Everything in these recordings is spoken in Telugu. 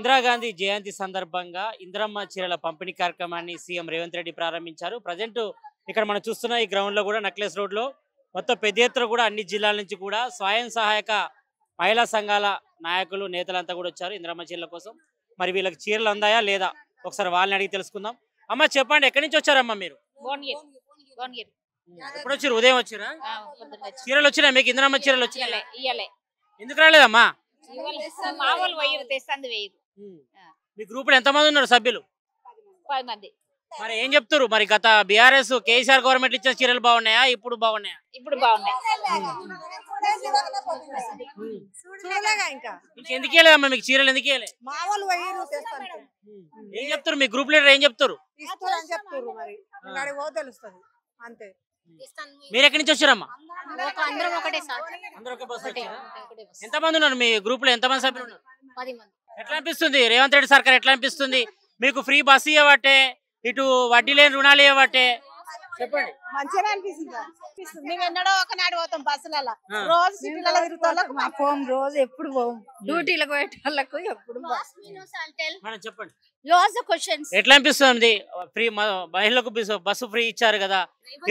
ఇందిరాగాంధీ జయంతి సందర్భంగా ఇందిరమ్మ చీరల పంపిణీ కార్యక్రమాన్ని సీఎం రేవంత్ రెడ్డి ప్రారంభించారు. ప్రజెంట్ ఇక్కడ మనం చూస్తున్న ఈ గ్రౌండ్ లో కూడా నక్లెస్ రోడ్ లో మొత్తం పెద్ద ఎత్తున కూడా అన్ని జిల్లాల నుంచి కూడా స్వయం సహాయక మహిళా సంఘాల నాయకులు నేతలంతా కూడా వచ్చారు ఇందిరమ్మ చీరల కోసం. మరి వీళ్ళకి చీరలు అందాయా లేదా ఒకసారి వాళ్ళని అడిగి తెలుసుకుందాం. అమ్మ చెప్పండి, ఎక్కడి నుంచి వచ్చారమ్మా మీరు? ఎప్పుడు వచ్చారు? ఉదయం వచ్చారా? చీరలు వచ్చినాయి మీకు? ఇందిరమ్మ చీరలు వచ్చినాయి? ఎందుకు రాలేదమ్మా? మీ గ్రూప్ లో ఎంతమంది ఉన్నారు సభ్యులు? 10 మంది. మరి ఏం చెప్తారు? మరి గత బీఆర్ఎస్ కేసీఆర్ గవర్నమెంట్ ఇచ్చిన చీరలు బాగున్నాయా, ఇప్పుడు బాగున్నాయా? ఇప్పుడు బాగున్నాయి. ఎందుకు వెళ్ళేదమ్మా మీకు చీరలు? ఎందుకు వెళ్ళే? ఏం చెప్తారు మీ గ్రూప్ లీడర్? ఏం చెప్తారు? మీరు ఎక్కడి నుంచి వచ్చారమ్మా? ఎంతమంది ఉన్నారు మీ గ్రూప్ లో? ఎంతమంది సభ్యులు ఉన్నారు? 10 మంది. ఎట్లా అనిపిస్తుంది రేవంత్ రెడ్డి సర్కార్? ఎట్లా అనిపిస్తుంది మీకు? ఫ్రీ బస్సు ఇవ్వబట్టే, ఇటు వడ్డీ లేని రుణాలు ఇవ్వబట్టే చెప్పండి. మంచిగా అనిపిస్తుంది. మేము ఎన్నడో ఒకనాడు పోతాం బస్సులలో, రోజు సిటీలలో తిరుగుతాం. మా పోం రోజు ఎప్పుడు పోం, డ్యూటీలకు పోయే వాళ్ళకు ఎప్పుడు. చెప్పండి, ఎట్లా అనిపిస్తుంది? ఫ్రీ మహిళలకు బస్సు ఫ్రీ ఇచ్చారు కదా,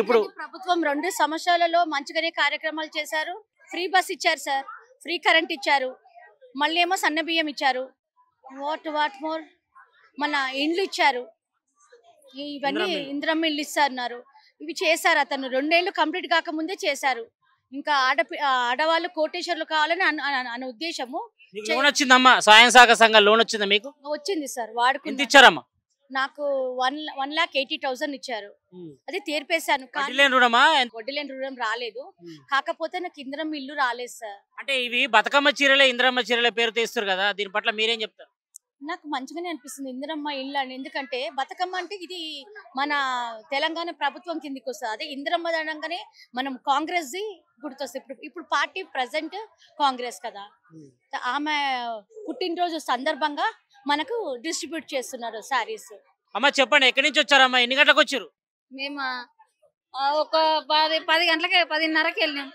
ఇప్పుడు ప్రభుత్వం 2 సంవత్సరాలలో మంచిగానే కార్యక్రమాలు చేశారు. ఫ్రీ బస్ ఇచ్చారు సార్, ఫ్రీ కరెంట్ ఇచ్చారు, మళ్ళీ ఏమో సన్న బియ్యం ఇచ్చారు, వాట్ మోర్ మన ఇండ్లు ఇచ్చారు. ఇవన్నీ ఇందిరమ్మ ఇల్లు ఇస్తున్నారు. ఇవి చేశారు. అతను 2 ఏళ్ళు కంప్లీట్ కాకముందే చేశారు. ఇంకా ఆడవాళ్ళు కోటేశ్వర్లు కావాలని అనే ఉద్దేశము. లోన్ వచ్చిందమ్మా? స్వయం సహాయక సంఘం లోన్ వచ్చిందా మీకు? వచ్చింది సార్. వాడుకుంది. ఇచ్చారమ్మా? నాకు 1,80,000 ఇచ్చారు. అది తీర్పేశాను. వడ్డీ లేని రుణం రాలేదు. కాకపోతే నాకు ఇందిరమ్మ ఇల్లు రాలేదు సార్. అంటే ఇవి బతుకమ్మ చీరలే ఇందిరమ్మ చీరలే పేరు తీస్తారు కదా, దీని పట్ల మీరేం చెప్తారు? నాకు మంచిగానే అనిపిస్తుంది ఇందిరమ్మ ఇల్లు అని. ఎందుకంటే బతుకమ్మ అంటే ఇది మన తెలంగాణ ప్రభుత్వం కిందికి వస్తుంది. అదే ఇందిరమ్మ అనగానే మనం కాంగ్రెస్ ది గుర్తొస్తుంది. ఇప్పుడు పార్టీ ప్రజెంట్ కాంగ్రెస్ కదా, ఆమె పుట్టినరోజు సందర్భంగా మనకు డిస్ట్రిబ్యూట్ చేస్తున్నారు సారీస్. అమ్మ చెప్పండి, ఎక్కడి నుంచి వచ్చారమ్మా? ఎన్ని గంటలకు వచ్చారు? మేము ఒక 10 గంటలకి 10:30కి వెళ్ళినాం.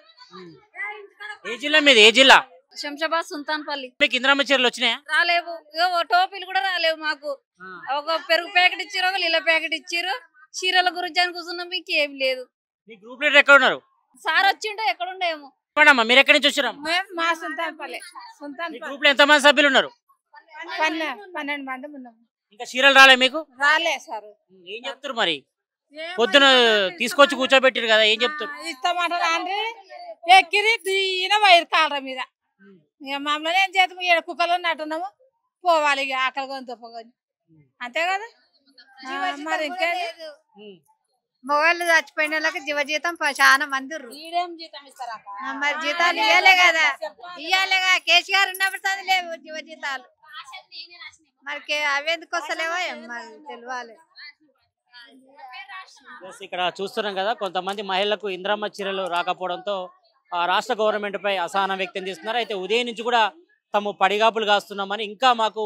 ఏ జిల్లా మీది? ఏ జిల్లా? శంషాబాద్, సుల్తాన్పల్లి. మీకు ఇందిరమ్మ చీరలు వచ్చినాయా? రాలేవు. టోపీలు కూడా రాలేవు మాకు. ఒక పెరుగు ప్యాకెట్ ఇచ్చారు, ఒక నీళ్ళ ప్యాకెట్ ఇచ్చారు. చీరల గురించి అని కూర్చున్నాం. మీకు ఏం లేదు. మీ గ్రూప్ లీడర్ ఎక్కడ ఉన్నారు? సార్ వచ్చిండో ఎక్కడ ఉండేమో. మీరు ఎక్కడి నుంచి వచ్చారు? మా సుల్తాన్పల్లి. గ్రూప్ లో ఎంతమంది సభ్యులు ఉన్నారు? 12 మంది ఉన్నాం. ఇంకా చీరలు రాలే మీకు? రాలే సార్. ఏం చెప్తారు మరి? పొద్దున తీసుకొచ్చి కూర్చోబెట్టారు కదా, ఏం చెప్తారు? ఇస్తామంటారా అంటే ఎక్కిరి దీన వైరు కాలర మీద. ఇక మమ్మల్ని ఏం చేస్తాము? 7 కుక్కలు ఉన్నట్టున్నాము. పోవాలి ఇక ఆకలి కొని తప్పకొని, అంతే కదా. మరి ఇంకా మొగళ్ళు చచ్చిపోయిన వాళ్ళకి జీవజీతం చాలా మంది. మరి జీతాలు ఇవ్వాలే కదా, ఇవ్వాలేగా. కేసీఆర్ ఉన్నప్పుడు లేవు జీవజీతాలు. మరి అవి ఎందుకు వస్తలేవో మరి తెలియాలి. ఇక్కడ చూస్తున్నాం కదా, కొంతమంది మహిళలకు ఇందిరమ్మ చీరలు రాకపోవడంతో రాష్ట్ర గవర్నమెంట్ పై అసహనం వ్యక్తం చేస్తున్నారు. అయితే ఉదయం నుంచి కూడా తాము పడిగాపులు కాస్తున్నామని, ఇంకా మాకు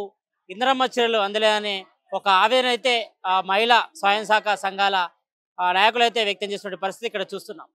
ఇందిరమ్మ చీరలు అందలేదనే ఒక ఆవేదన అయితే ఆ మహిళా స్వయం సహాయక సంఘాల నాయకులు అయితే వ్యక్తం చేస్తున్న పరిస్థితి ఇక్కడ చూస్తున్నాం.